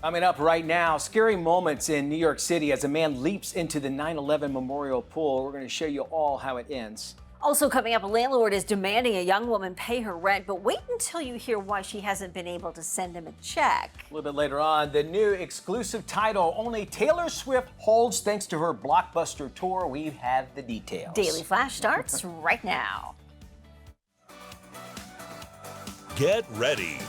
Coming up right now, scary moments in New York City as a man leaps into the 9/11 memorial pool. We're going to show you all how it ends. Also coming up, a landlord is demanding a young woman pay her rent, but wait until you hear why she hasn't been able to send him a check. A little bit later on, the new exclusive title only Taylor Swift holds thanks to her blockbuster tour. We have the details. Daily Flash starts right now. Get ready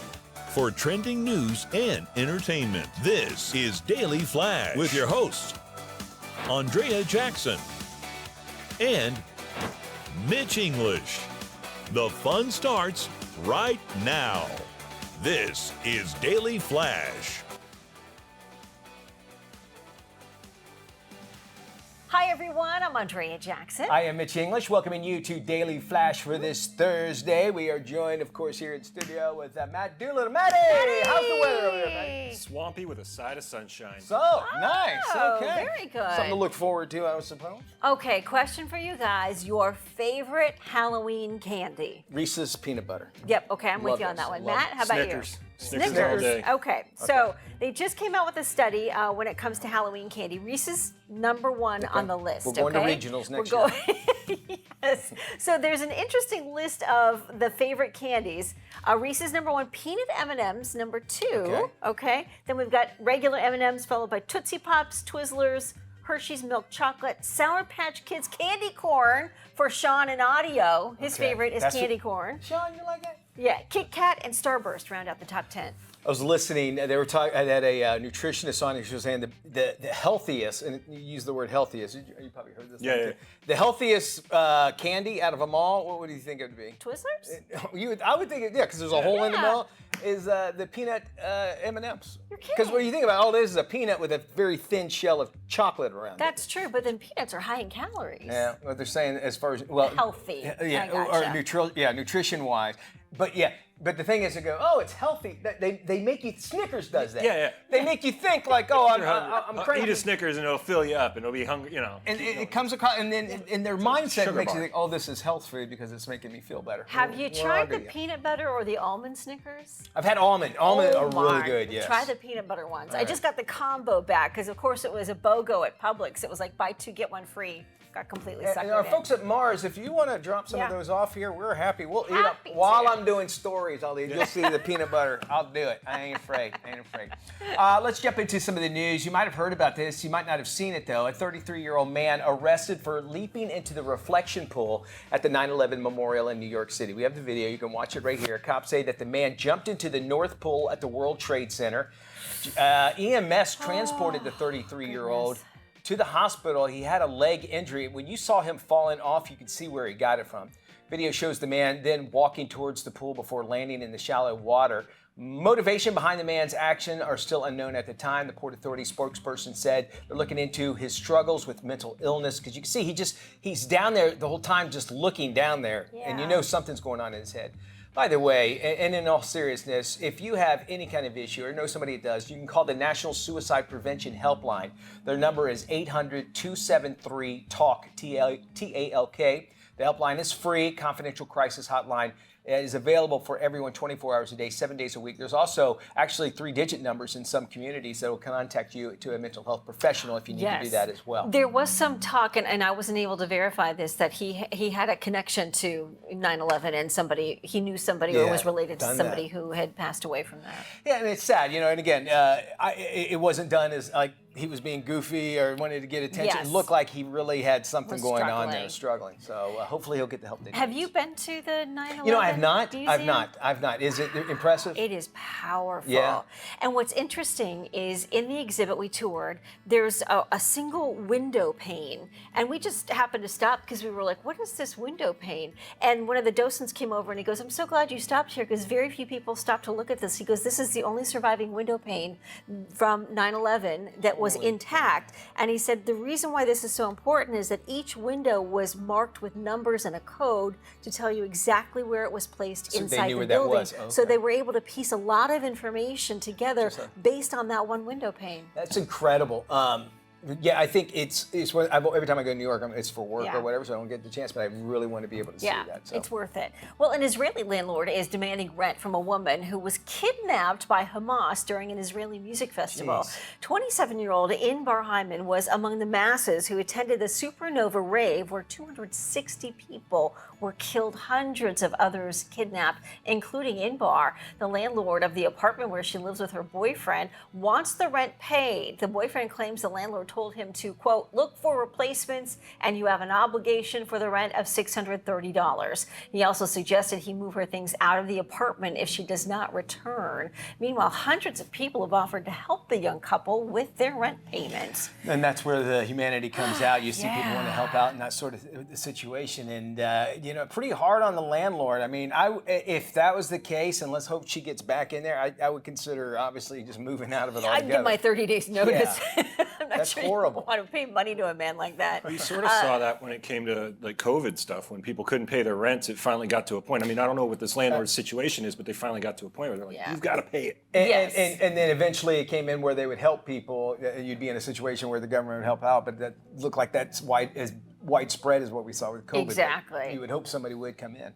for trending news and entertainment. This is Daily Flash with your hosts, Andrea Jackson and Mitch English. The fun starts right now. This is Daily Flash. Hi everyone, I'm Andrea Jackson. I am Mitch English, welcoming you to Daily Flash for this Thursday. We are joined, of course, here in studio with Matt Doolittle. Matty, how's the weather over there, Matty? Swampy with a side of sunshine. So, nice, okay. Very good. Something to look forward to, I suppose. Okay, question for you guys. Your favorite Halloween candy? Reese's peanut butter. Yep, okay, I'm with Love you on those. that one. Love Matt, how about Snickers. you? Snickers all day. Okay, so they just came out with a study when it comes to Halloween candy. Reese's #1 on the list. We're going to regionals next year. Yes. So there's an interesting list of the favorite candies. Reese's #1, peanut M&Ms #2. Okay. Then we've got regular M&Ms followed by Tootsie Pops, Twizzlers, Hershey's milk chocolate, Sour Patch Kids candy corn for Sean and Audio. His favorite is candy corn. Sean, you like that? Yeah, Kit Kat and Starburst round out the top 10. I was listening. They were talking. I had a nutritionist on. She was saying the healthiest, and you use the word healthiest. You probably heard this. Yeah. The healthiest candy out of them all. What would you think it would be? Twizzlers? I would think, because there's a hole in the middle. Is the peanut M&Ms? You're kidding. Because when you think about it, all it is a peanut with a very thin shell of chocolate around it. That's true, but then peanuts are high in calories. Yeah, what they're saying as far as Healthy. yeah, I gotcha. nutrition wise. But the thing is, they go, oh, it's healthy. They make you. Snickers does that. Yeah. They make you think like, oh, I'm crazy. Eat a Snickers and it'll fill you up and it'll be hungry, you know. And it comes across, and then in their mindset, it makes bar. you think, oh, this is health food because it's making me feel better. Have you Well, tried I'll the do you. peanut butter or the almond Snickers? I've had almond. Almond are really my. good. Yes. Try the peanut butter ones. All I just got the combo back because, of course, it was a BOGO at Publix. It was like buy 2 get 1 free. Got completely suckered And our in. folks at Mars, if you want to drop some of Yeah. those off here, we're happy. We'll eat up Happy while to. I'm doing stories. You'll see the peanut butter. I'll do it. I ain't afraid. Let's jump into some of the news. You might have heard about this. You might not have seen it though. A 33-year-old man arrested for leaping into the reflection pool at the 9/11 memorial in New York City. We have the video. You can watch it right here. Cops say that the man jumped into the North Pool at the World Trade Center. EMS transported the 33-year-old. To the hospital. He had a leg injury. When you saw him falling off, you could see where he got it from. Video shows the man then walking towards the pool before landing in the shallow water. Motivation behind the man's action are still unknown at the time. The Port Authority spokesperson said they're looking into his struggles with mental illness, because you can see he's down there the whole time just looking down there, and you know something's going on in his head. By the way, and in all seriousness, if you have any kind of issue or know somebody that does, you can call the National Suicide Prevention Helpline. Their number is 800-273-TALK, T-A-L-K. The helpline is free, confidential crisis hotline. It is available for everyone 24 hours a day, 7 days a week. There's also actually 3-digit numbers in some communities that will contact you to a mental health professional if you need to do that as well. There was some talk, and I wasn't able to verify this, that he had a connection to 9/11 and he knew somebody or was related to somebody who had passed away from that. Yeah, and it's sad, and again, it wasn't done as like he was being goofy or wanted to get attention. Yes. It looked like he really had something going on there, struggling. So hopefully he'll get the help that he Have needs. you been to the 9/11? I have not. museum? I've not. Is it impressive? It is powerful. Yeah. And what's interesting is in the exhibit we toured, there's a single window pane. And we just happened to stop because we were like, what is this window pane? And one of the docents came over and he goes, I'm so glad you stopped here because very few people stop to look at this. He goes, this is the only surviving window pane from 9/11 that was intact. And he said, the reason why this is so important is that each window was marked with numbers and a code to tell you exactly where it was placed So they inside knew the where that building. was. So Okay. they were able to piece a lot of information together Interesting. based on that one window pane. That's incredible. Yeah, I think it's every time I go to New York, it's for work Yeah. or whatever, so I don't get the chance. But I really want to be able to see that. So. It's worth it. Well, an Israeli landlord is demanding rent from a woman who was kidnapped by Hamas during an Israeli music festival. 27-year-old Inbar Hyman was among the masses who attended the Supernova rave, where 260 people were killed, hundreds of others kidnapped, including Inbar. The landlord of the apartment where she lives with her boyfriend wants the rent paid. The boyfriend claims the landlord told him to, quote, look for replacements and you have an obligation for the rent of $630. He also suggested he move her things out of the apartment if she does not return. Meanwhile, hundreds of people have offered to help the young couple with their rent payments. And that's where the humanity comes out. You see people want to help out in that sort of situation. And, pretty hard on the landlord. I mean, if that was the case, and let's hope she gets back in there, I would consider, obviously, just moving out of it altogether. I'd give my 30 days notice. Yeah. I'm not That's sure horrible. You want to pay money to a man like that. We sort of saw that when it came to like COVID stuff. When people couldn't pay their rents, it finally got to a point. I mean, I don't know what this landlord's situation is, but they finally got to a point where they're like, you've got to pay it. And then eventually it came in where they would help people. You'd be in a situation where the government would help out, but that looked like that's as widespread as what we saw with COVID. Exactly. You would hope somebody would come in.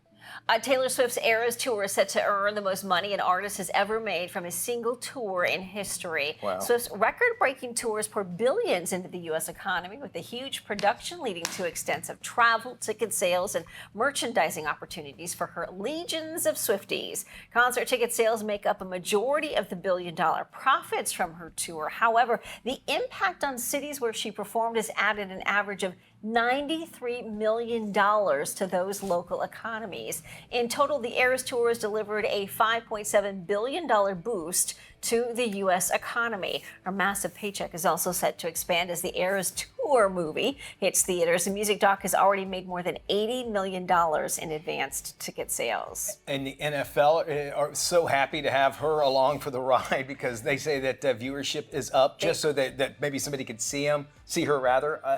Taylor Swift's Eras Tour is set to earn the most money an artist has ever made from a single tour in history. Wow. Swift's record-breaking tours pour billions into the U.S. economy, with the huge production leading to extensive travel, ticket sales, and merchandising opportunities for her legions of Swifties. Concert ticket sales make up a majority of the billion-dollar profits from her tour. However, the impact on cities where she performed has added an average of $93 million to those local economies. In total, the Eras Tour has delivered a $5.7 billion boost to the U.S. economy. Her massive paycheck is also set to expand as the Eras Tour movie hits theaters. The music doc has already made more than $80 million in advanced ticket sales. And the NFL are so happy to have her along for the ride, because they say that viewership is up just so that maybe somebody could see her.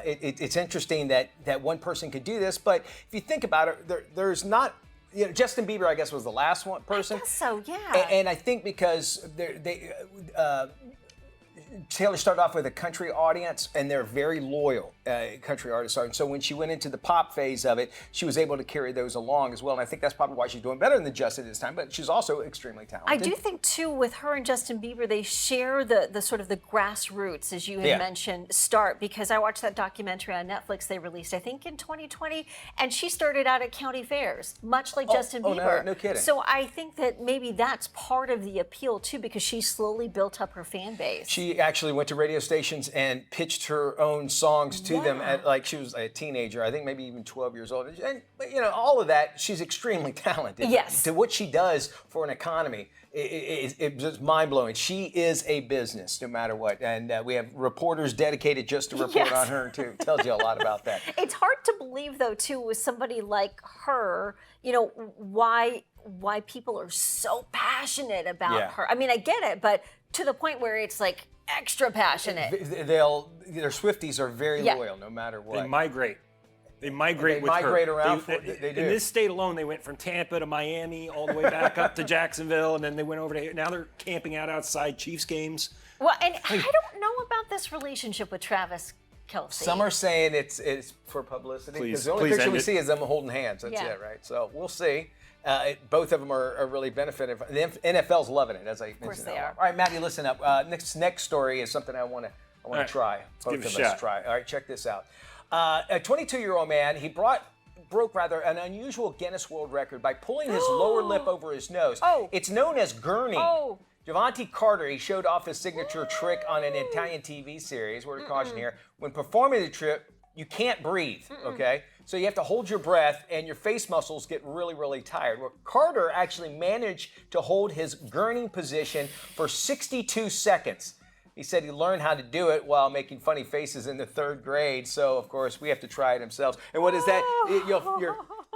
It's interesting that one person could do this, but if you think about it, there's not. Justin Bieber, I guess, was the last person. I guess so, yeah. And I think because Taylor started off with a country audience, and they're very loyal country artists are. And so when she went into the pop phase of it, she was able to carry those along as well. And I think that's probably why she's doing better than Justin this time, but she's also extremely talented. I do think, too, with her and Justin Bieber, they share the sort of the grassroots, as you had mentioned, start. Because I watched that documentary on Netflix they released, I think, in 2020, and she started out at county fairs, much like Justin Bieber. No kidding. So I think that maybe that's part of the appeal, too, because she slowly built up her fan base. She actually went to radio stations and pitched her own songs to them at, like, she was a teenager, I think maybe even 12 years old. And all of that, she's extremely talented. Yes. To what she does for an economy, it's just mind-blowing. She is a business, no matter what. And we have reporters dedicated just to report on her, too. It tells you a lot about that. It's hard to believe, though, too, with somebody like her, why people are so passionate about her. I mean, I get it, but to the point where it's like extra passionate. Their Swifties are very loyal, no matter what. They migrate. They migrate with her. They migrate around. They do. In this state alone, they went from Tampa to Miami, all the way back up to Jacksonville, and then they went over to here. Now they're camping out outside Chiefs games. Well, and I don't know about this relationship with Travis Kelce. Some are saying it's for publicity, because the only picture we see is them holding hands. That's it, right? So we'll see. Both of them are really benefiting. The NFL's loving it, as I mentioned. Of course they are. All right, Maddie, listen up. Next story is something I want to try. Both of us try. All right, check this out. A 22-year-old man, he broke an unusual Guinness World Record by pulling his lower lip over his nose. It's known as gurning. Javante Carter, he showed off his signature trick on an Italian TV series. Word of caution here. When performing the trick, you can't breathe, okay? So you have to hold your breath, and your face muscles get really, really tired. Well, Carter actually managed to hold his gurning position for 62 seconds. He said he learned how to do it while making funny faces in the 3rd grade. So, of course, we have to try it ourselves. And what is that?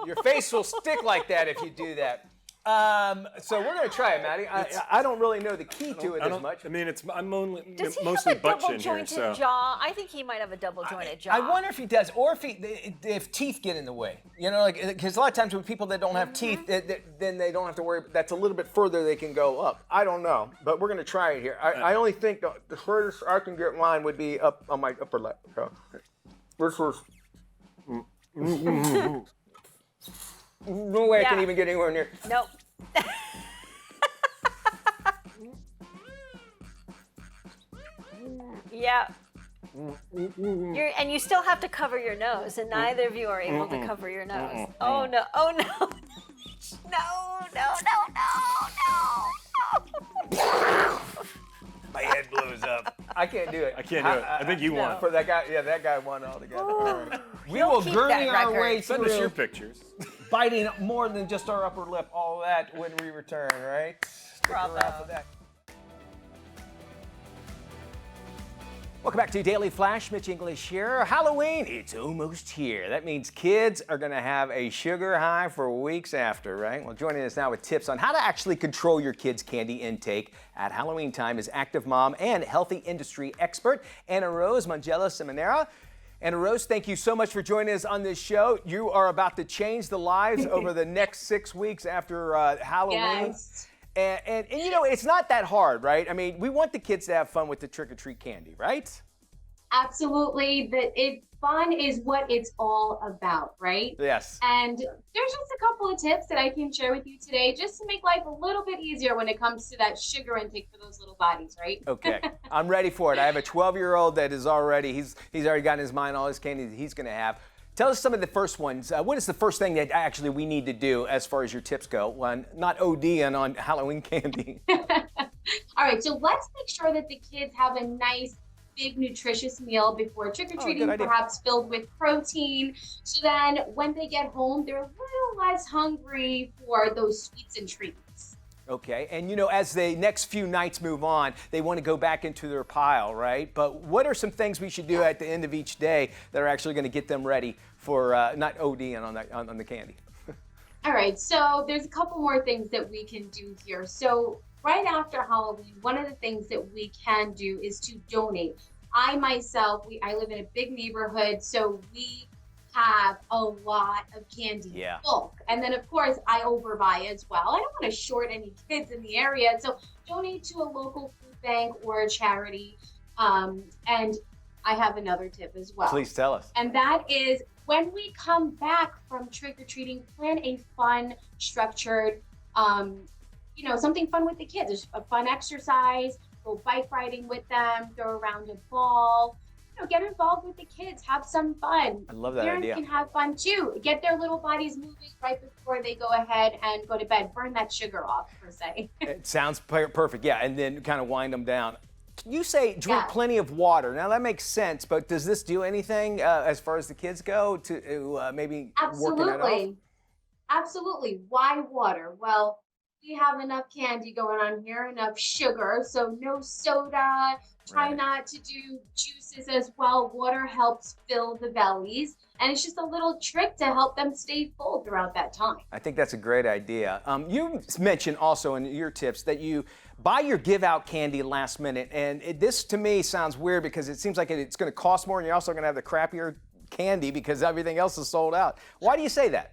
Your face will stick like that if you do that. So we're gonna try it, Maddie. I don't really know the key to it as much. I mean, I'm only Does he mostly have a butt double chin here, jointed so. jaw? I think he might have a double jointed jaw. I wonder if he does, or if teeth get in the way. You know, like because a lot of times with people that don't have teeth, then they don't have to worry. That's a little bit further they can go up. I don't know, but we're gonna try it here. I only think the furthest I can get mine would be up on my upper lip. So, this was. No way I can even get anywhere near. Nope. Yeah. And you still have to cover your nose, and neither of you are able to cover your nose. Oh no! Oh no! No! My head blows up. I can't do it. I can't do it. I think you won. For that guy, that guy won altogether. All right. We He'll will keep gurney that our record. way Send us your through pictures. biting more than just our upper lip. All that when we return, right? Stick Bravo. around for that. Welcome back to Daily Flash. Mitch English here. Halloween, it's almost here. That means kids are going to have a sugar high for weeks after, right? Well, joining us now with tips on how to actually control your kids' candy intake at Halloween time is active mom and healthy industry expert Annarose Mongiello. Annarose, thank you so much for joining us on this show. You are about to change the lives over the next 6 weeks after Halloween. Yes. And you know, it's not that hard, right? I mean, we want the kids to have fun with the trick-or-treat candy, right? Absolutely. Fun is what it's all about, right? Yes. And there's just a couple of tips that I can share with you today just to make life a little bit easier when it comes to that sugar intake for those little bodies, right? Okay, I'm ready for it. I have a 12-year-old that is already, he's already got in his mind all his candy that he's going to have. Tell us some of the first ones. What is the first thing that actually we need to do as far as your tips go when not ODing on Halloween candy? All right, so let's make sure that the kids have a nice, big, nutritious meal before trick-or-treating, perhaps filled with protein. So then when they get home, they're a little less hungry for those sweets and treats. Okay, and you know, as the next few nights move on, they want to go back into their pile, right? But what are some things we should do at the end of each day that are actually going to get them ready for not ODing on the candy? All right, so there's a couple more things that we can do here. So right after Halloween, one of the things that we can do is to donate. I myself, I live in a big neighborhood, so we have a lot of candy in bulk. And then of course I overbuy as well. I don't want to short any kids in the area. So donate to a local food bank or a charity. And I have another tip as well. Please tell us. And that is when we come back from trick-or-treating, plan a fun, structured, something fun with the kids. There's a fun exercise, go bike riding with them, throw around a ball. Get involved with the kids, have some fun. I love that Parents idea. can have fun too. Get their little bodies moving right before they go ahead and go to bed. Burn that sugar off, per se. It sounds perfect, yeah, and then kind of wind them down. You say drink plenty of water. Now that makes sense, but does this do anything as far as the kids go to maybe working that off? Absolutely. Why water? Well, we have enough candy going on here, enough sugar, so no soda. Try not to do juices as well. Water helps fill the bellies, and it's just a little trick to help them stay full throughout that time. I think that's a great idea. You mentioned also in your tips that you buy your give out candy last minute, and this to me sounds weird because it seems like it's going to cost more, and you're also going to have the crappier candy because everything else is sold out. Why do you say that?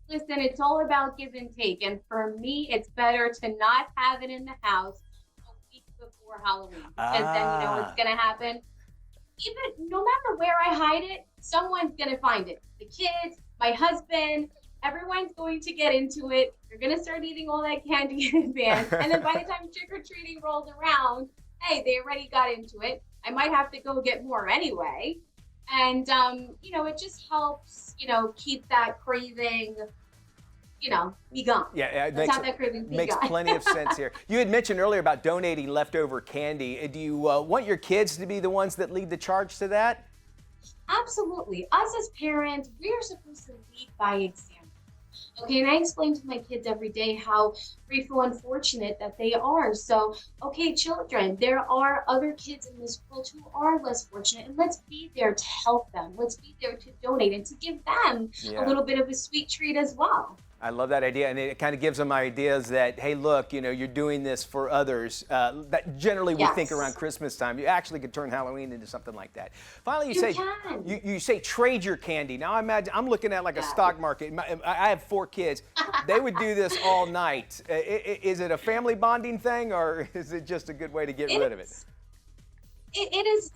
Listen, it's all about give and take, and for me, it's better to not have it in the house a week before Halloween, because then you know what's going to happen. Even no matter where I hide it, someone's going to find it. The kids, my husband, everyone's going to get into it. You're going to start eating all that candy in advance, and then by the time trick-or-treating rolls around, hey, they already got into it. I might have to go get more anyway. And, it just helps, keep that craving, be gone. Yeah, it makes plenty of sense here. You had mentioned earlier about donating leftover candy. Do you want your kids to be the ones that lead the charge to that? Absolutely. Us as parents, we are supposed to lead by example. Okay, and I explain to my kids every day how grateful and fortunate that they are. So, okay, children, there are other kids in this world who are less fortunate, and let's be there to help them. Let's be there to donate and to give them a little bit of a sweet treat as well. I love that idea, and it kind of gives them ideas that, hey, look, you know, you're doing this for others. That generally we think around Christmas time. You actually could turn Halloween into something like that. Finally, you say trade your candy. Now, I'm looking at like a stock market. I have 4 kids. They would do this all night. Is it a family bonding thing, or is it just a good way to get rid of it? It's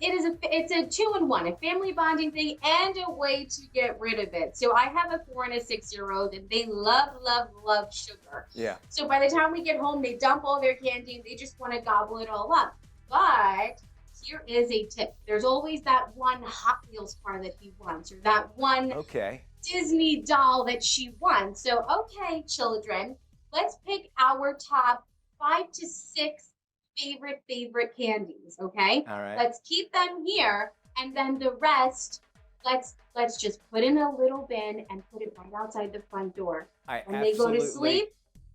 a 2-in-1, a family bonding thing and a way to get rid of it. So I have a 4 and a 6-year-old, and they love sugar. Yeah. So by the time we get home, they dump all their candy and they just want to gobble it all up. But here is a tip. There's always that one Hot Wheels car that he wants, or that one Disney doll that she wants. So, okay, children, let's pick our top 5 to 6 favorite candies, okay? All right. Let's keep them here, and then the rest, let's just put in a little bin and put it right outside the front door. When they go to sleep,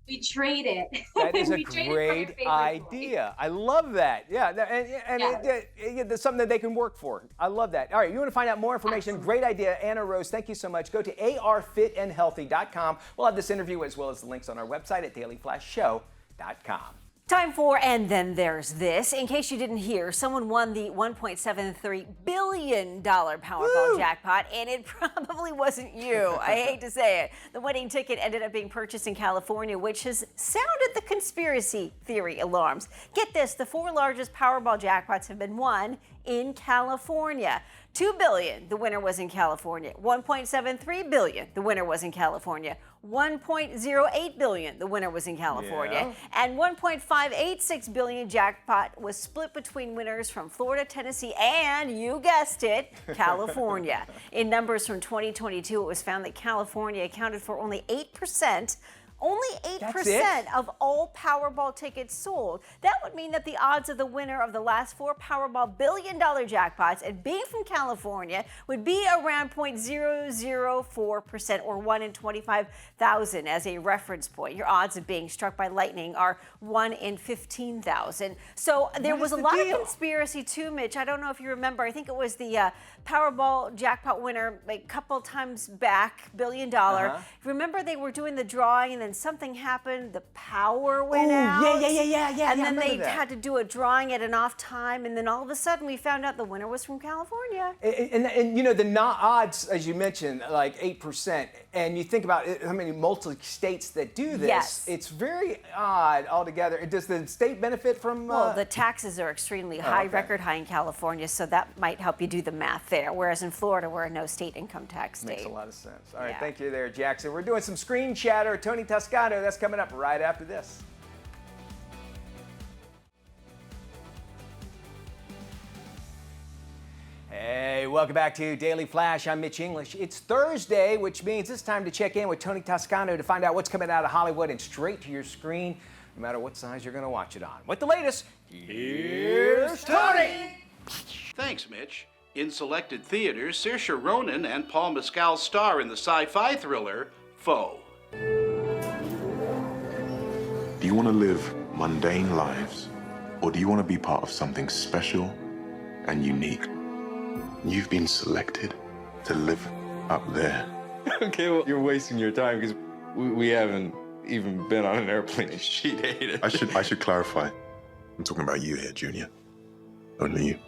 we trade it. That is a great idea. I love that. Yeah, and it's something that they can work for. I love that. All right, you want to find out more information? Great idea, Annarose. Thank you so much. Go to arfitandhealthy.com. We'll have this interview as well as the links on our website at dailyflashshow.com. Time for And Then There's This. In case you didn't hear, someone won the $1.73 billion Powerball jackpot, and it probably wasn't you. I hate to say it. The winning ticket ended up being purchased in California, which has sounded the conspiracy theory alarms. Get this, the 4 largest Powerball jackpots have been won in California. $2 billion, the winner was in California. $1.73 billion, the winner was in California. $1.08 billion, the winner was in California. And $1.586 billion jackpot was split between winners from Florida, Tennessee, and you guessed it, California. In numbers from 2022, it was found that California accounted for only 8%. Only 8% of all Powerball tickets sold. That would mean that the odds of the winner of the last 4 Powerball billion-dollar jackpots and being from California would be around 0.004%, or 1 in 25,000 as a reference point. Your odds of being struck by lightning are 1 in 15,000. So there was a lot of conspiracy too, Mitch. I don't know if you remember. I think it was the Powerball jackpot winner a couple times back, $1 billion. Remember they were doing the drawing and then something happened, the power went out. Yeah. And then they had to do a drawing at an off time, and then all of a sudden we found out the winner was from California. And you know, the odds, as you mentioned, like 8%, and you think about how many multi-states that do this, it's very odd altogether. Does the state benefit from... Well, the taxes are extremely high, record high in California, so that might help you do the math there, whereas in Florida, we're a no state income tax state. Makes a lot of sense. All right, thank you there, Jackson. We're doing some screen chatter. Tony Toscano, that's coming up right after this. Hey, welcome back to Daily Flash. I'm Mitch English. It's Thursday, which means it's time to check in with Tony Toscano to find out what's coming out of Hollywood and straight to your screen, no matter what size you're going to watch it on. With the latest, here's Tony! Thanks, Mitch. In selected theaters, Saoirse Ronan and Paul Mescal star in the sci-fi thriller, Foe. Do you want to live mundane lives, or do you want to be part of something special and unique? You've been selected to live up there. Okay, well, you're wasting your time because we haven't even been on an airplane and she'd hate it. I should clarify. I'm talking about you here, Junior. Only you.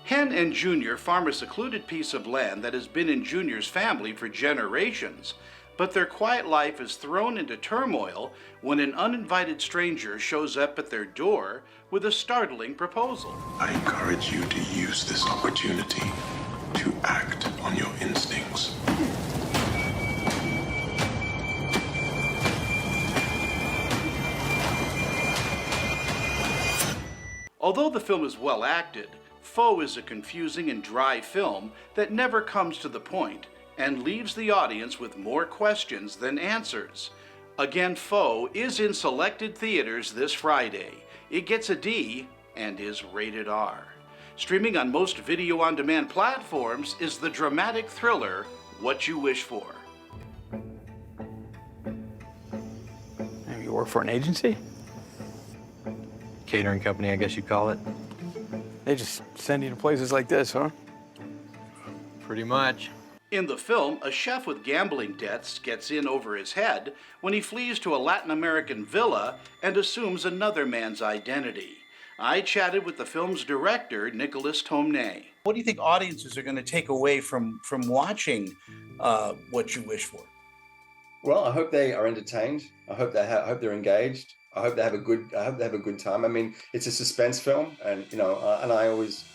Hen and Junior farm a secluded piece of land that has been in Junior's family for generations. But their quiet life is thrown into turmoil when an uninvited stranger shows up at their door with a startling proposal. I encourage you to use this opportunity to act on your instincts. Although the film is well acted, Foe is a confusing and dry film that never comes to the point and leaves the audience with more questions than answers. Again, Foe is in selected theaters this Friday. It gets a D and is rated R. Streaming on most video-on-demand platforms is the dramatic thriller What You Wish For. You work for an agency? Catering company, I guess you'd call it. They just send you to places like this, huh? Pretty much. In the film, a chef with gambling debts gets in over his head when he flees to a Latin American villa and assumes another man's identity. I chatted with the film's director, Nicholas Tomnay. What do you think audiences are going to take away from watching What You Wish For? Well, I hope they are entertained. I hope they're engaged. I hope they have a good time. I mean, it's a suspense film, and and I always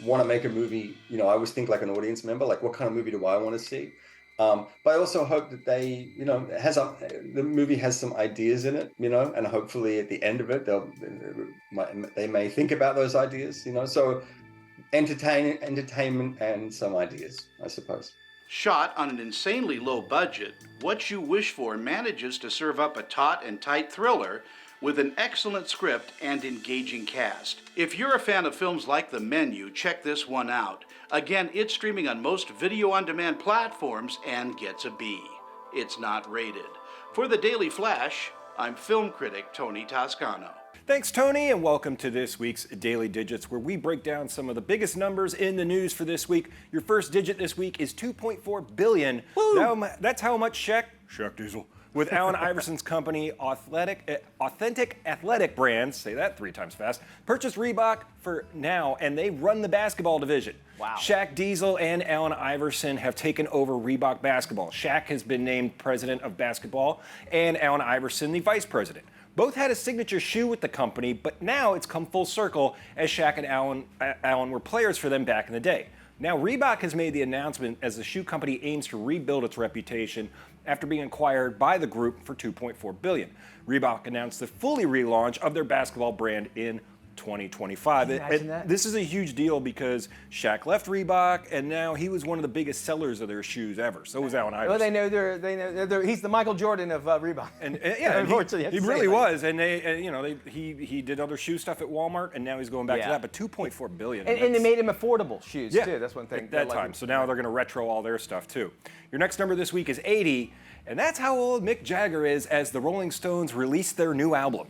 want to make a movie. I always think like an audience member, like what kind of movie do I want to see? But I also hope that they, the movie has some ideas in it, and hopefully at the end of it, they may think about those ideas, So entertainment and some ideas, I suppose. Shot on an insanely low budget, What You Wish For manages to serve up a taut and tight thriller with an excellent script and engaging cast. If you're a fan of films like The Menu, check this one out. Again, it's streaming on most video-on-demand platforms and gets a B. It's not rated. For the Daily Flash, I'm film critic Tony Toscano. Thanks, Tony, and welcome to this week's Daily Digits, where we break down some of the biggest numbers in the news for this week. Your first digit this week is 2.4 billion. Woo! That's how much Shaq Diesel, with Allen Iverson's company, Authentic Athletic Brands, say that 3 times fast, purchased Reebok for now, and they run the basketball division. Wow. Shaq Diesel and Allen Iverson have taken over Reebok basketball. Shaq has been named president of basketball, and Allen Iverson the vice president. Both had a signature shoe with the company, but now it's come full circle as Shaq and Allen were players for them back in the day. Now Reebok has made the announcement as the shoe company aims to rebuild its reputation after being acquired by the group for $2.4 billion. Reebok announced the fully relaunch of their basketball brand in 2025. This is a huge deal because Shaq left Reebok, and now he was one of the biggest sellers of their shoes ever. So was Allen Iverson. Well, they know he's the Michael Jordan of Reebok. And yeah, he really was. And he did other shoe stuff at Walmart, and now he's going back to that. But $2.4 billion. And they made him affordable shoes too. That's one thing. At that time. So now they're going to retro all their stuff too. Your next number this week is 80, and that's how old Mick Jagger is as the Rolling Stones release their new album.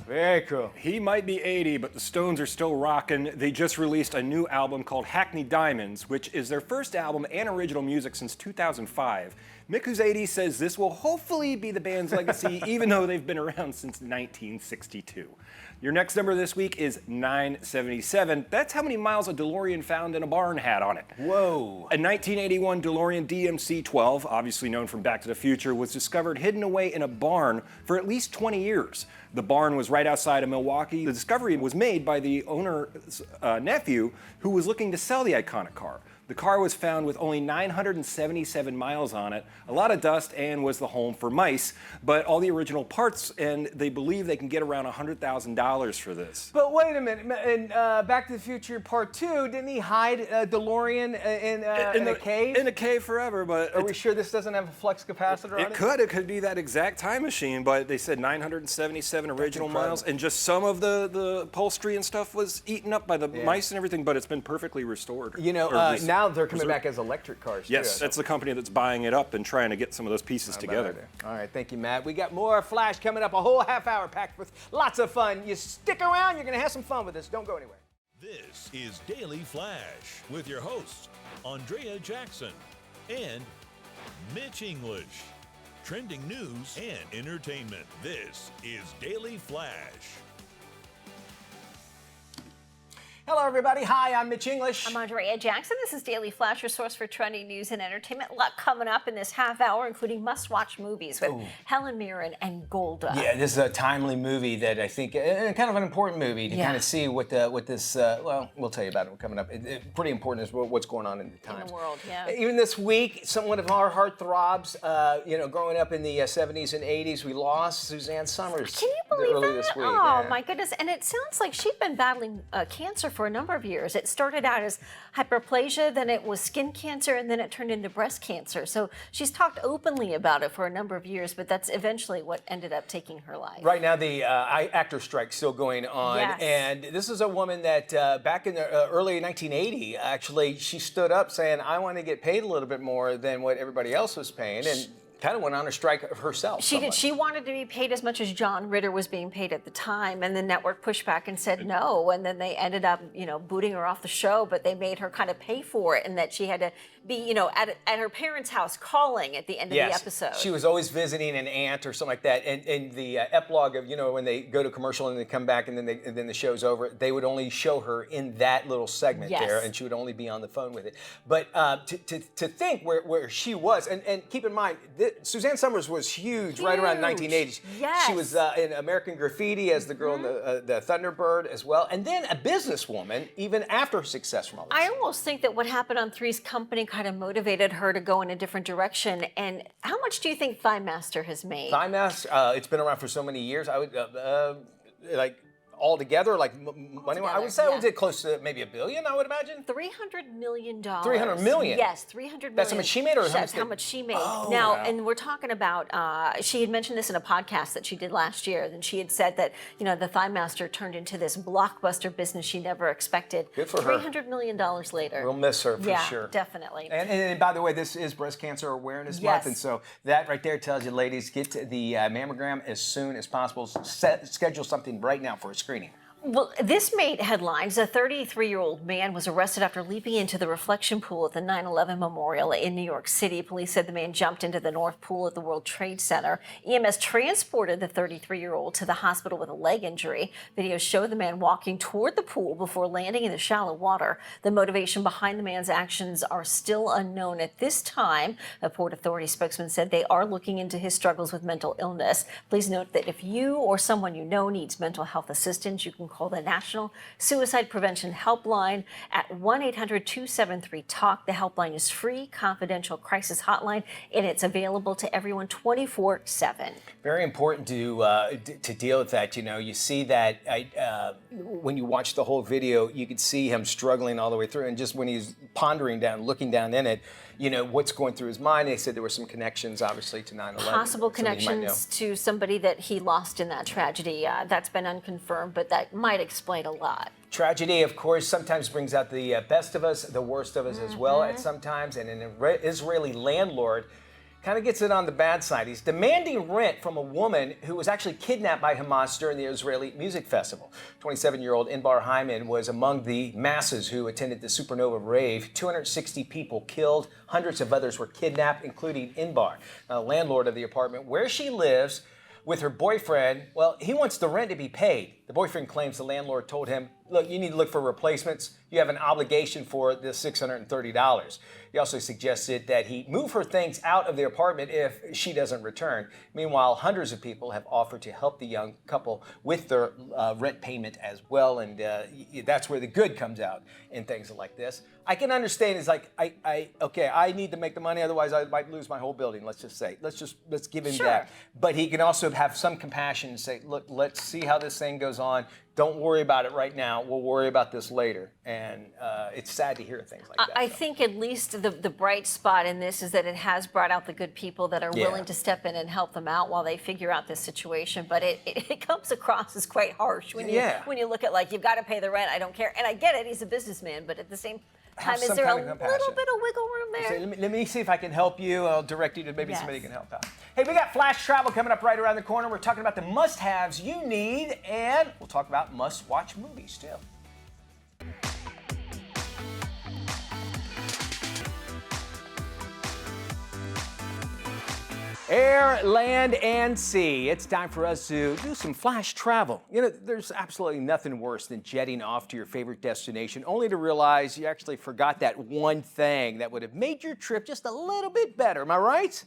Very cool. He might be 80, but the Stones are still rocking. They just released a new album called Hackney Diamonds, which is their first album and original music since 2005. Mick, who's 80, says this will hopefully be the band's legacy, even though they've been around since 1962. Your next number this week is 977. That's how many miles a DeLorean found in a barn had on it. Whoa. A 1981 DeLorean DMC-12, obviously known from Back to the Future, was discovered hidden away in a barn for at least 20 years. The barn was right outside of Milwaukee. The discovery was made by the owner's nephew, who was looking to sell the iconic car. The car was found with only 977 miles on it, a lot of dust, and was the home for mice, but all the original parts, and they believe they can get around $100,000 for this. But wait a minute, in Back to the Future Part 2, didn't he hide a DeLorean in a cave? In a cave forever, but... Are we sure this doesn't have a flux capacitor on it? It could be that exact time machine, but they said 977 original miles, and just some of the upholstery and stuff was eaten up by the mice and everything, but it's been perfectly restored. Now they're coming back as electric cars, yes, that's the company that's buying it up and trying to get some of those pieces together. All right, thank you, Matt. We got more Flash coming up, a whole half hour packed with lots of fun. You stick around, you're going to have some fun with this. Don't go anywhere. This is Daily Flash with your hosts, Andrea Jackson and Mitch English. Trending news and entertainment. This is Daily Flash. Hello, everybody. Hi, I'm Mitch English. I'm Andrea Jackson. This is Daily Flash, your source for trending news and entertainment. A lot coming up in this half hour, including must-watch movies with Helen Mirren and Golda. Yeah, this is a timely movie that I think, kind of an important movie to kind of see what this, well, we'll tell you about it coming up. Pretty important is what's going on in the times. In the world, yeah. Even this week, one of our heartthrobs, growing up in the 70s and 80s, we lost Suzanne Summers. Can you believe early that? this week. Oh, my goodness. And it sounds like she'd been battling cancer for a number of years. It started out as hyperplasia, then it was skin cancer, and then it turned into breast cancer. So she's talked openly about it for a number of years, but that's eventually what ended up taking her life. Right now, the actor strike's still going on, Yes. and this is a woman that back in the early 1980, actually, she stood up saying, "I want to get paid a little bit more than what everybody else was paying," and kind of went on a strike herself. She did. She wanted to be paid as much as John Ritter was being paid at the time, and the network pushed back and said no. And then they ended up, booting her off the show. But they made her kind of pay for it, and that she had to be, at her parents' house calling at the end of the episode. She was always visiting an aunt or something like that. And the epilogue of, when they go to commercial and they come back and then the show's over, they would only show her in that little segment there, and she would only be on the phone with it. But to think where she was, and keep in mind, Suzanne Summers was huge right around 1980. Yes. She was in American Graffiti as the girl in the Thunderbird as well, and then a businesswoman even after her success from all this. I almost think that what happened on Three's Company kind of motivated her to go in a different direction. And how much do you think Thigh Master has made? Thigh Master, it's been around for so many years. I would altogether, like money, I would say it was close to maybe $1 billion, I would imagine. $300 million. $300 million? Yes, $300 million. That's how much she made, or That's how much she made. Now, and we're talking about, she had mentioned this in a podcast that she did last year, and she had said that, the Thigh Master turned into this blockbuster business she never expected. Good for her. $300 million later. We'll miss her for sure. Yeah, definitely. And by the way, this is Breast Cancer Awareness Month, and so that right there tells you, ladies, get to the mammogram as soon as possible. Schedule something right now for a screening. Well, this made headlines. A 33-year-old man was arrested after leaping into the reflection pool at the 9/11 memorial in New York City. Police said the man jumped into the North Pool at the World Trade Center. EMS transported the 33-year-old to the hospital with a leg injury. Videos show the man walking toward the pool before landing in the shallow water. The motivation behind the man's actions are still unknown at this time. A Port Authority spokesman said they are looking into his struggles with mental illness. Please note that if you or someone you know needs mental health assistance, you can call the National Suicide Prevention Helpline at 1-800-273-TALK. The helpline is free, confidential crisis hotline, and it's available to everyone 24/7. Very important to deal with that. You see that when you watch the whole video, you could see him struggling all the way through, and just when he's pondering down, looking down in it, what's going through his mind. They said there were some connections, obviously, to 9/11. Possible connections to somebody that he lost in that tragedy. That's been unconfirmed, but that might explain a lot. Tragedy, of course, sometimes brings out the best of us, the worst of us as well at sometimes. And an Israeli landlord kind of gets it on the bad side. He's demanding rent from a woman who was actually kidnapped by Hamas during the Israeli Music Festival. 27-year-old Inbar Hyman was among the masses who attended the Supernova rave. 260 people killed, hundreds of others were kidnapped, including Inbar, a landlord of the apartment where she lives with her boyfriend. Well, he wants the rent to be paid. The boyfriend claims the landlord told him, look, you need to look for replacements. You have an obligation for the $630. He also suggested that he move her things out of the apartment if she doesn't return. Meanwhile, hundreds of people have offered to help the young couple with their rent payment as well, and that's where the good comes out in things like this. I can understand. It's like, I need to make the money, otherwise I might lose my whole building. Let's just say, let's give him that. But he can also have some compassion and say, look, let's see how this thing goes on. Don't worry about it right now. We'll worry about this later. And it's sad to hear things like that. I think at least the bright spot in this is that it has brought out the good people that are willing to step in and help them out while they figure out this situation. But it comes across as quite harsh when you look at, like, you've got to pay the rent. I don't care. And I get it. He's a businessman. But at the same time, is there a little bit of wiggle room there? So let me see if I can help you. I'll direct you to maybe somebody can help out. Hey, we got Flash Travel coming up right around the corner. We're talking about the must-haves you need, and we'll talk about must-watch movies, too. Air, land, and sea. It's time for us to do some flash travel. There's absolutely nothing worse than jetting off to your favorite destination only to realize you actually forgot that one thing that would have made your trip just a little bit better. Am I right?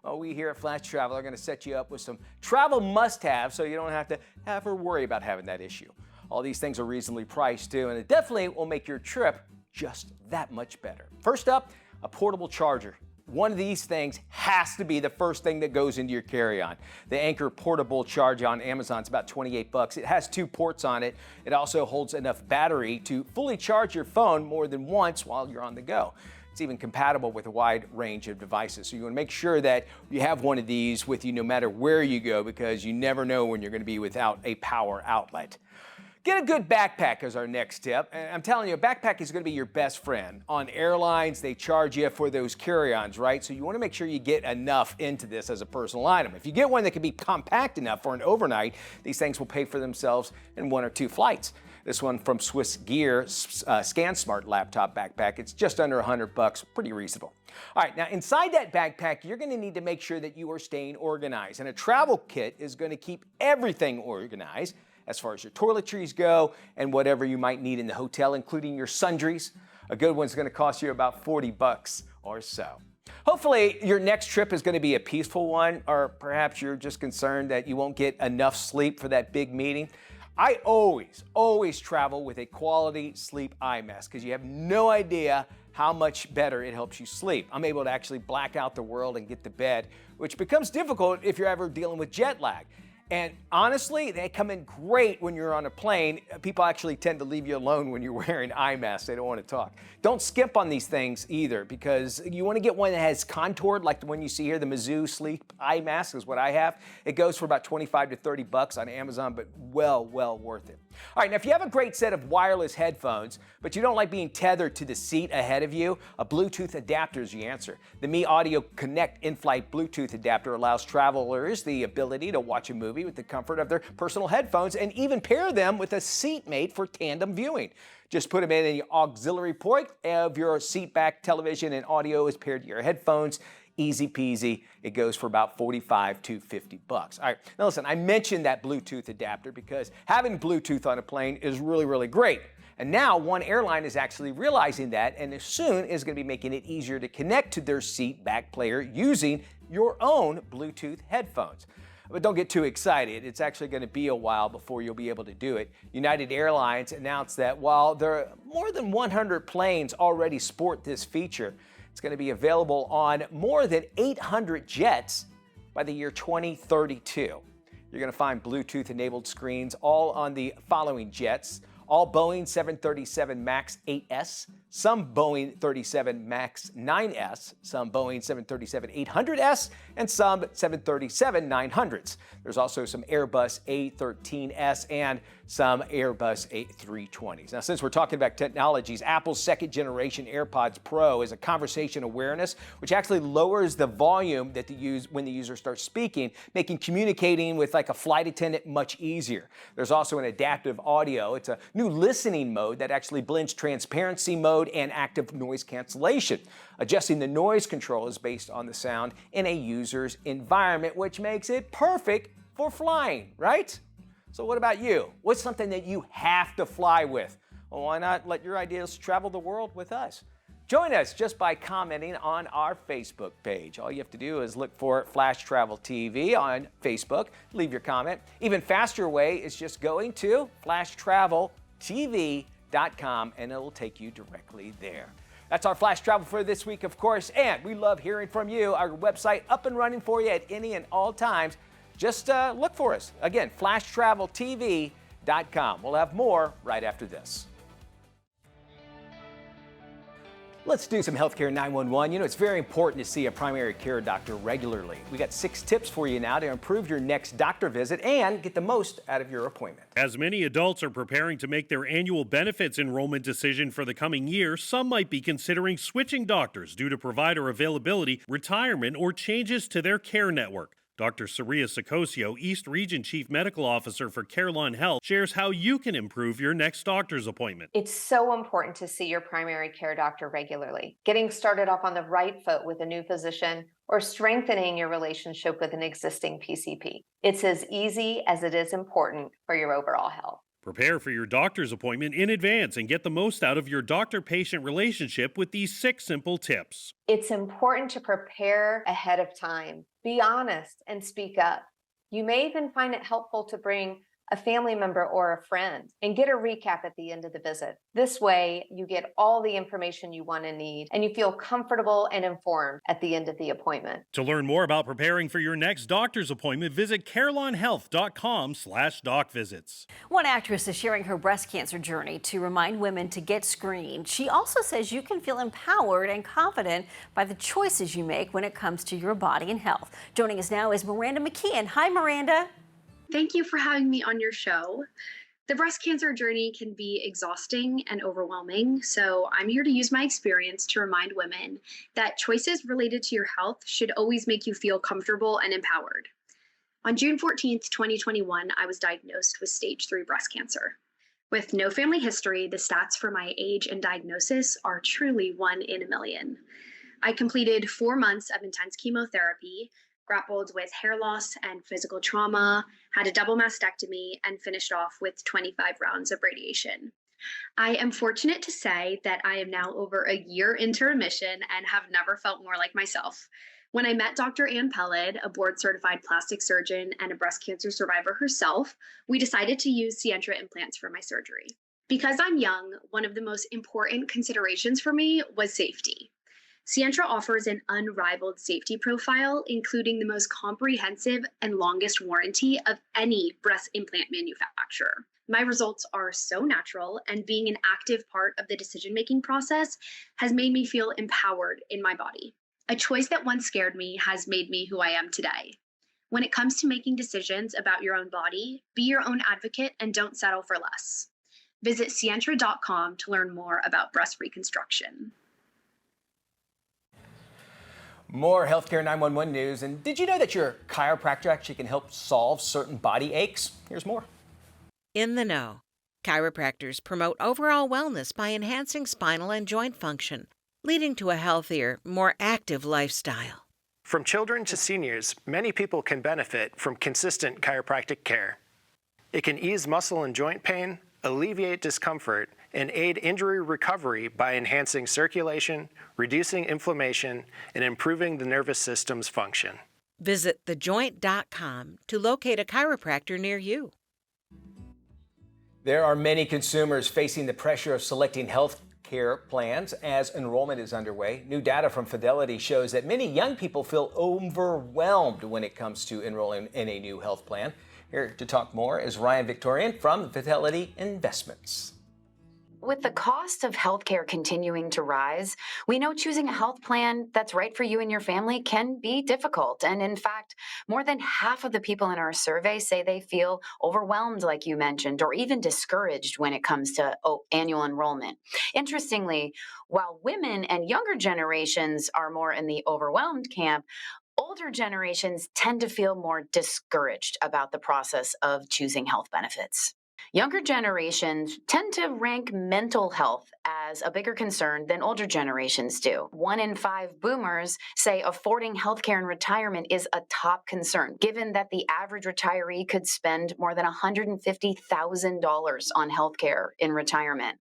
Well, we here at Flash Travel are going to set you up with some travel must-haves so you don't have to ever worry about having that issue. All these things are reasonably priced, too, and it definitely will make your trip just that much better. First up, a portable charger. one of these things has to be the first thing that goes into your carry-on. The Anchor portable charger on Amazon is about 28 bucks. It has 2 ports on it. It also holds enough battery to fully charge your phone more than once while you're on the go. It's even compatible with a wide range of devices. So you want to make sure that you have one of these with you no matter where you go, because you never know when you're going to be without a power outlet. Get a good backpack as our next tip. And I'm telling you, a backpack is going to be your best friend. On airlines, they charge you for those carry-ons, right? So you want to make sure you get enough into this as a personal item. If you get one that can be compact enough for an overnight, these things will pay for themselves in 1 or 2 flights. This one from Swiss Gear, ScanSmart laptop backpack. It's just under 100 bucks, pretty reasonable. All right, now inside that backpack, you're gonna need to make sure that you are staying organized. And a travel kit is gonna keep everything organized as far as your toiletries go and whatever you might need in the hotel, including your sundries. A good one's gonna cost you about 40 bucks or so. Hopefully your next trip is going to be a peaceful one, or perhaps you're just concerned that you won't get enough sleep for that big meeting. I always travel with a quality sleep eye mask because you have no idea how much better it helps you sleep. I'm able to actually black out the world and get to bed, which becomes difficult if you're ever dealing with jet lag. And honestly, they come in great when you're on a plane. People actually tend to leave you alone when you're wearing eye masks. They don't want to talk. Don't skimp on these things either, because you want to get one that has contoured, like the one you see here, the Mizzou Sleep Eye Mask is what I have. It goes for about 25 to 30 bucks on Amazon, but well worth it. All right, now if you have a great set of wireless headphones, but you don't like being tethered to the seat ahead of you, a Bluetooth adapter is the answer. The Mi Audio Connect in-flight Bluetooth adapter allows travelers the ability to watch a movie with the comfort of their personal headphones and even pair them with a seatmate for tandem viewing. Just put them in the auxiliary port of your seat back television, and audio is paired to your headphones. Easy peasy. It goes for about 45 to 50 bucks. All right, now listen, I mentioned that Bluetooth adapter because having Bluetooth on a plane is really great. And now one airline is actually realizing that, and soon is going to be making it easier to connect to their seat back player using your own Bluetooth headphones. But don't get too excited. It's actually going to be a while before you'll be able to do it. United Airlines announced that while there are more than 100 planes already sport this feature, it's going to be available on more than 800 jets by the year 2032. You're going to find Bluetooth-enabled screens all on the following jets: all Boeing 737 MAX 8S, some Boeing 37 MAX 9S, some Boeing 737 800S, and some 737 900s. There's also some Airbus A13S and some Airbus A320s. Now, since we're talking about technologies, Apple's second-generation AirPods Pro is a conversation awareness, which actually lowers the volume that when the user starts speaking, making communicating with like a flight attendant much easier. There's also an adaptive audio. It's a new listening mode that actually blends transparency mode and active noise cancellation. Adjusting the noise control is based on the sound in a user's environment, which makes it perfect for flying, right? So what about you? What's something that you have to fly with? Well, why not let your ideas travel the world with us? Join us just by commenting on our Facebook page. All you have to do is look for Flash Travel TV on Facebook, leave your comment. Even faster way is just going to flashtraveltv.com and it'll take you directly there. That's our Flash Travel for this week, of course, and we love hearing from you. Our website up and running for you at any and all times. Just look for us. Again, flashtraveltv.com. We'll have more right after this. Let's do some Healthcare 911. You know, it's very important to see a primary care doctor regularly. We got 6 tips for you now to improve your next doctor visit and get the most out of your appointment. As many adults are preparing to make their annual benefits enrollment decision for the coming year, some might be considering switching doctors due to provider availability, retirement, or changes to their care network. Dr. Saria Sicosio, East Region Chief Medical Officer for Carelon Health, shares how you can improve your next doctor's appointment. It's so important to see your primary care doctor regularly. Getting started off on the right foot with a new physician or strengthening your relationship with an existing PCP. It's as easy as it is important for your overall health. Prepare for your doctor's appointment in advance and get the most out of your doctor-patient relationship with these 6 simple tips. It's important to prepare ahead of time. Be honest and speak up. You may even find it helpful to bring a family member, or a friend, and get a recap at the end of the visit. This way, you get all the information you want and need, and you feel comfortable and informed at the end of the appointment. To learn more about preparing for your next doctor's appointment, visit carelonhealth.com/docvisits. One actress is sharing her breast cancer journey to remind women to get screened. She also says you can feel empowered and confident by the choices you make when it comes to your body and health. Joining us now is Miranda McKeon. Hi, Miranda. Thank you for having me on your show. The breast cancer journey can be exhausting and overwhelming, so I'm here to use my experience to remind women that choices related to your health should always make you feel comfortable and empowered. On June 14th, 2021, I was diagnosed with stage 3 breast cancer. With no family history, the stats for my age and diagnosis are truly 1 in a million. I completed 4 months of intense chemotherapy, grappled with hair loss and physical trauma, had a double mastectomy, and finished off with 25 rounds of radiation. I am fortunate to say that I am now over a year into remission and have never felt more like myself. When I met Dr. Ann Pellet, a board-certified plastic surgeon and a breast cancer survivor herself, we decided to use Sientra implants for my surgery. Because I'm young, one of the most important considerations for me was safety. Sientra offers an unrivaled safety profile, including the most comprehensive and longest warranty of any breast implant manufacturer. My results are so natural, and being an active part of the decision-making process has made me feel empowered in my body. A choice that once scared me has made me who I am today. When it comes to making decisions about your own body, be your own advocate and don't settle for less. Visit Sientra.com to learn more about breast reconstruction. More Healthcare 911 news. And did you know that your chiropractor actually can help solve certain body aches? Here's more. In the know. Chiropractors promote overall wellness by enhancing spinal and joint function, leading to a healthier, more active lifestyle. From children to seniors, many people can benefit from consistent chiropractic care. It can ease muscle and joint pain, alleviate discomfort, and aid injury recovery by enhancing circulation, reducing inflammation, and improving the nervous system's function. Visit thejoint.com to locate a chiropractor near you. There are many consumers facing the pressure of selecting health care plans as enrollment is underway. New data from Fidelity shows that many young people feel overwhelmed when it comes to enrolling in a new health plan. Here to talk more is Ryan Victorian from Fidelity Investments. With the cost of healthcare continuing to rise, we know choosing a health plan that's right for you and your family can be difficult. And in fact, more than half of the people in our survey say they feel overwhelmed, like you mentioned, or even discouraged when it comes to annual enrollment. Interestingly, while women and younger generations are more in the overwhelmed camp, older generations tend to feel more discouraged about the process of choosing health benefits. Younger generations tend to rank mental health as a bigger concern than older generations do. 1 in 5 boomers say affording healthcare in retirement is a top concern, given that the average retiree could spend more than $150,000 on healthcare in retirement.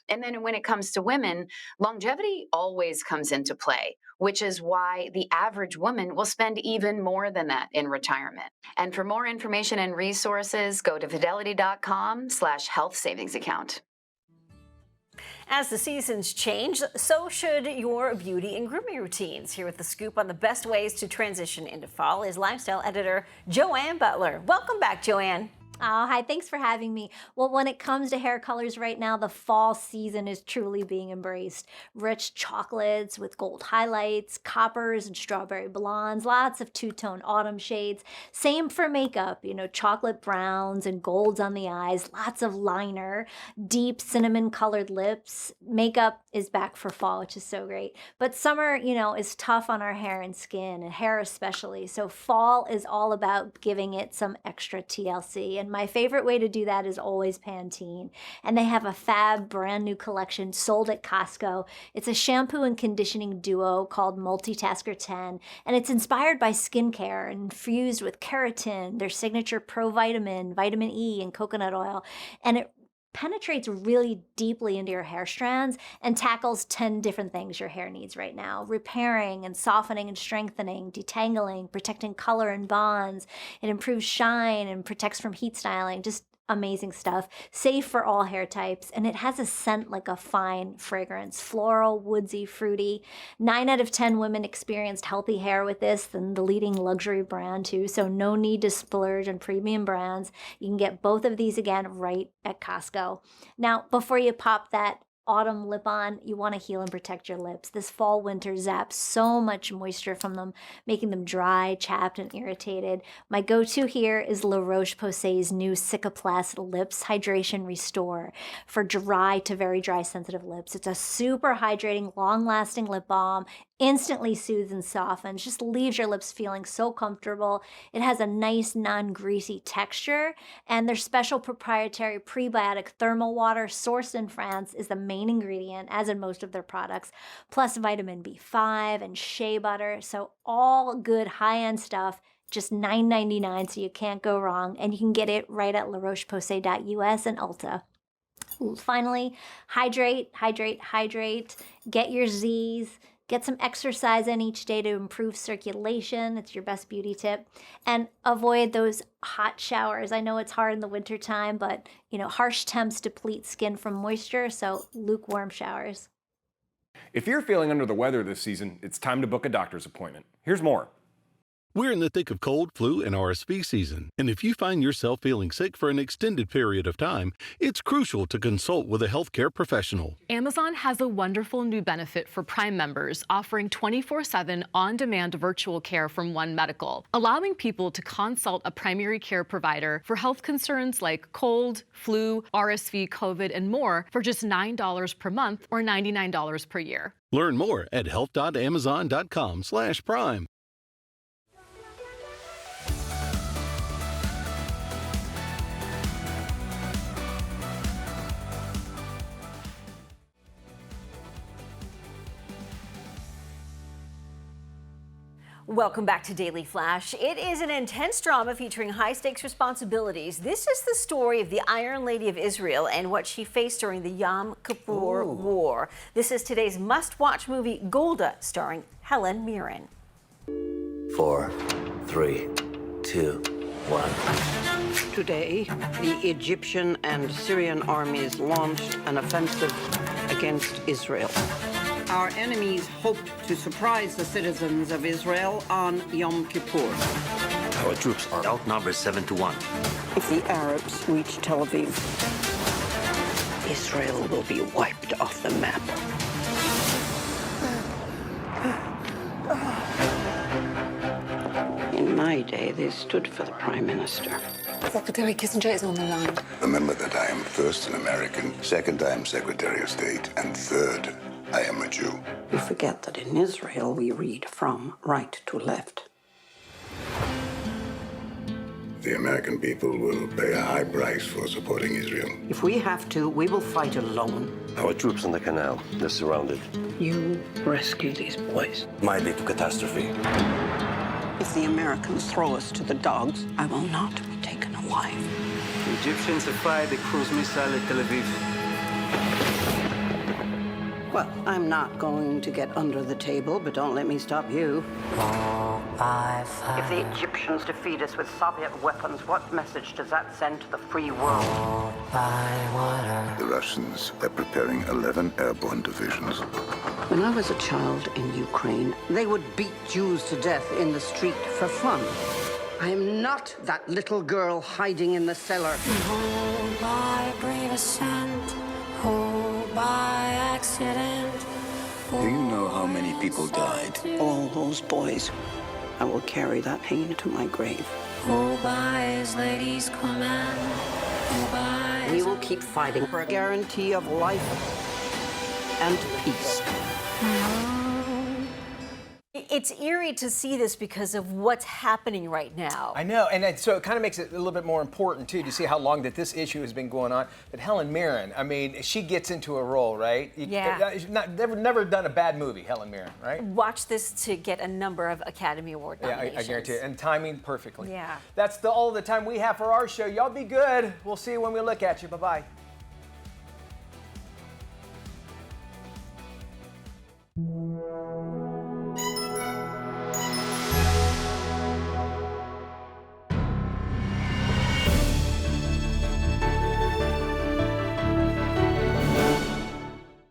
And then when it comes to women, longevity always comes into play, which is why the average woman will spend even more than that in retirement. And for more information and resources, go to fidelity.com/health savings account. As the seasons change, so should your beauty and grooming routines. Here with the scoop on the best ways to transition into fall is lifestyle editor Joanne Butler. Welcome back, Joanne. Oh, hi, thanks for having me. Well, when it comes to hair colors right now, the fall season is truly being embraced. Rich chocolates with gold highlights, coppers and strawberry blondes, lots of two-tone autumn shades. Same for makeup, chocolate browns and golds on the eyes, lots of liner, deep cinnamon colored lips. Makeup is back for fall, which is so great. But summer, is tough on our hair and skin, and hair especially. So fall is all about giving it some extra TLC. And my favorite way to do that is always Pantene. And they have a fab brand new collection sold at Costco. It's a shampoo and conditioning duo called Multitasker 10. And it's inspired by skincare and infused with keratin, their signature pro vitamin, vitamin E, and coconut oil. And it penetrates really deeply into your hair strands and tackles 10 different things your hair needs right now. Repairing and softening and strengthening, detangling, protecting color and bonds. It improves shine and protects from heat styling. Just amazing stuff. Safe for all hair types, and it has a scent like a fine fragrance. Floral, woodsy, fruity. 9 out of 10 women experienced healthy hair with this, and the leading luxury brand too, so no need to splurge on premium brands. You can get both of these again right at Costco. Now, before you pop that autumn lip on, you want to heal and protect your lips. This fall winter zaps so much moisture from them, making them dry, chapped, and irritated. My go-to here is La Roche-Posay's new Cicaplast Lips Hydration Restore for dry to very dry sensitive lips. It's a super hydrating, long-lasting lip balm, instantly soothes and softens, just leaves your lips feeling so comfortable. It has a nice non-greasy texture, and their special proprietary prebiotic thermal water sourced in France is the main ingredient, as in most of their products, plus vitamin B5 and shea butter. So all good high-end stuff, just $9.99, so you can't go wrong, and you can get it right at larocheposay.us and Ulta. Finally, hydrate, hydrate, hydrate. Get your Z's. Get some exercise in each day to improve circulation. It's your best beauty tip. And avoid those hot showers. I know it's hard in the wintertime, but harsh temps deplete skin from moisture, so lukewarm showers. If you're feeling under the weather this season, it's time to book a doctor's appointment. Here's more. We're in the thick of cold, flu, and RSV season, and if you find yourself feeling sick for an extended period of time, it's crucial to consult with a healthcare professional. Amazon has a wonderful new benefit for Prime members, offering 24/7 on-demand virtual care from One Medical, allowing people to consult a primary care provider for health concerns like cold, flu, RSV, COVID, and more for just $9 per month or $99 per year. Learn more at health.amazon.com/prime. Welcome back to Daily Flash. It is an intense drama featuring high-stakes responsibilities. This is the story of the Iron Lady of Israel and what she faced during the Yom Kippur War. This is today's must-watch movie, Golda, starring Helen Mirren. 4, 3, 2, 1. Today, the Egyptian and Syrian armies launched an offensive against Israel. Our enemies hoped to surprise the citizens of Israel on Yom Kippur. Our troops are outnumbered 7 to 1. If the Arabs reach Tel Aviv, Israel will be wiped off the map. In my day, they stood for the Prime Minister. Secretary Kissinger is on the line. Remember that I am first an American, second I am Secretary of State, and third I am a Jew. You forget that in Israel we read from right to left. The American people will pay a high price for supporting Israel. If we have to, we will fight alone. Our troops on the canal, they're surrounded. You rescue these boys. Might lead to catastrophe. If the Americans throw us to the dogs, I will not be taken alive. The Egyptians have fired a cruise missile at Tel Aviv. Well, I'm not going to get under the table, but don't let me stop you. If the Egyptians defeat us with Soviet weapons, what message does that send to the free world? The Russians are preparing 11 airborne divisions. When I was a child in Ukraine, they would beat Jews to death in the street for fun. I am not that little girl hiding in the cellar. Oh, by brave ascent, oh, by accident. Do you know how many people died? All those boys. I will carry that pain to my grave. Oh, by his lady's command, oh, by We will keep fighting for a guarantee of life and peace. It's eerie to see this because of what's happening right now. I know, and so it kind of makes it a little bit more important, too, to see how long that this issue has been going on. But Helen Mirren, I mean, she gets into a role, right? Yeah. Never done a bad movie, Helen Mirren, right? Watch this to get a number of Academy Award nominations. Yeah, I guarantee it. And timing perfectly. Yeah. That's all the time we have for our show. Y'all be good. We'll see you when we look at you. Bye-bye.